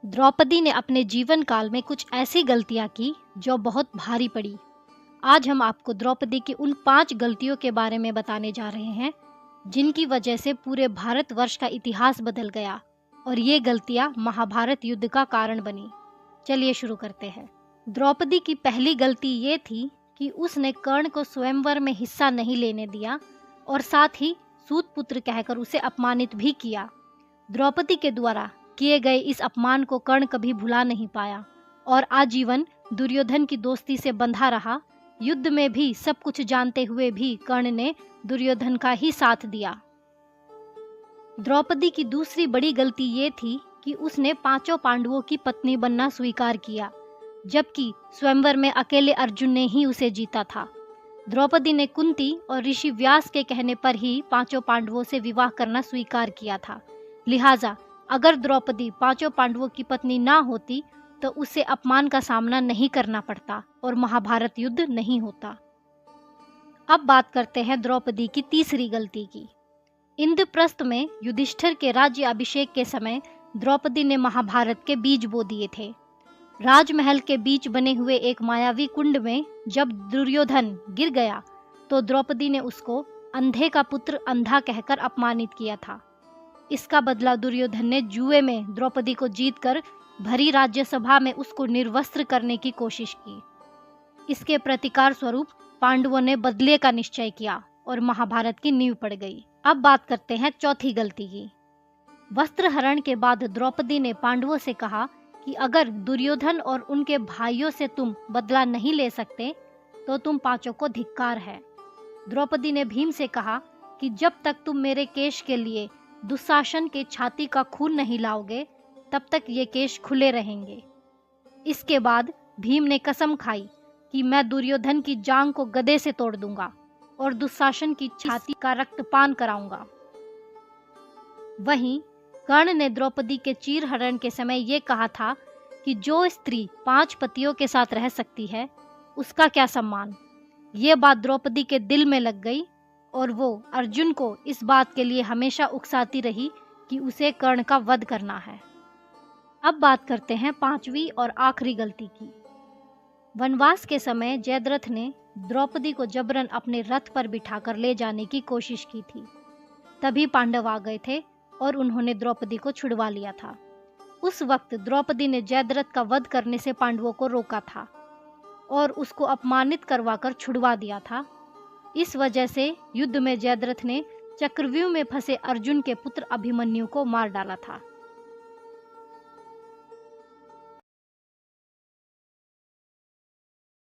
द्रौपदी ने अपने जीवन काल में कुछ ऐसी गलतियां की जो बहुत भारी पड़ी। आज हम आपको द्रौपदी की उन 5 गलतियों के बारे में बताने जा रहे हैं जिनकी वजह से पूरे भारतवर्ष का इतिहास बदल गया और ये गलतियां महाभारत युद्ध का कारण बनी। चलिए शुरू करते हैं। द्रौपदी की पहली गलती ये थी कि उसने कर्ण को स्वयंवर में हिस्सा नहीं लेने दिया और साथ ही सूत पुत्र कहकर उसे अपमानित भी किया। द्रौपदी के द्वारा किए गए इस अपमान को कर्ण कभी भुला नहीं पाया और आजीवन दुर्योधन की दोस्ती से बंधा रहा। युद्ध में भी सब कुछ जानते हुए भी कर्ण ने दुर्योधन का ही साथ दिया। द्रौपदी की दूसरी बड़ी गलती ये थी कि उसने 5 पांडवों की पत्नी बनना स्वीकार किया, जबकि स्वयंवर में अकेले अर्जुन ने ही उसे जीता था। द्रौपदी ने कुंती और ऋषि व्यास के कहने पर ही 5 पांडवों से विवाह करना स्वीकार किया था। लिहाजा अगर द्रौपदी 5 पांडवों की पत्नी ना होती तो उसे अपमान का सामना नहीं करना पड़ता और महाभारत युद्ध नहीं होता। अब बात करते हैं द्रौपदी की तीसरी गलती की। इंद्रप्रस्थ में युधिष्ठिर के राज्य अभिषेक के समय द्रौपदी ने महाभारत के बीज बो दिए थे। राजमहल के बीच बने हुए एक मायावी कुंड में जब दुर्योधन गिर गया तो द्रौपदी ने उसको अंधे का पुत्र अंधा कहकर अपमानित किया था। इसका बदला दुर्योधन ने जुए में द्रौपदी को जीतकर भरी राज्यसभा में उसको निर्वस्त्र करने की कोशिश की। इसके प्रतिकार स्वरूप पांडवों ने बदले का निश्चय किया और महाभारत की नींव पड़ गई। अब बात करते हैं चौथी गलती की। वस्त्रहरण के बाद द्रौपदी ने पांडवों से कहा कि अगर दुर्योधन और उनके भाइयों से तुम बदला नहीं ले सकते तो तुम 5 को धिक्कार है। द्रौपदी ने भीम से कहा कि जब तक तुम मेरे केश के लिए दुशासन के छाती का खून नहीं लाओगे तब तक ये केश खुले रहेंगे। इसके बाद भीम ने कसम खाई कि मैं दुर्योधन की जांग को गदे से तोड़ दूंगा और दुशासन की छाती का रक्तपान कराऊंगा। वहीं कर्ण ने द्रौपदी के चीरहरण के समय ये कहा था कि जो स्त्री 5 पतियों के साथ रह सकती है उसका क्या सम्मान। ये बात द्रौपदी के दिल में लग गई और वो अर्जुन को इस बात के लिए हमेशा उकसाती रही कि उसे कर्ण का वध करना है। अब बात करते हैं 5वीं और आखिरी गलती की। वनवास के समय जयद्रथ ने द्रौपदी को जबरन अपने रथ पर बिठाकर ले जाने की कोशिश की थी। तभी पांडव आ गए थे और उन्होंने द्रौपदी को छुड़वा लिया था। उस वक्त द्रौपदी ने जयद्रथ का वध करने से पांडवों को रोका था और उसको अपमानित करवाकर छुड़वा दिया था। इस वजह से युद्ध में जयद्रथ ने चक्रव्यूह में फंसे अर्जुन के पुत्र अभिमन्यु को मार डाला था।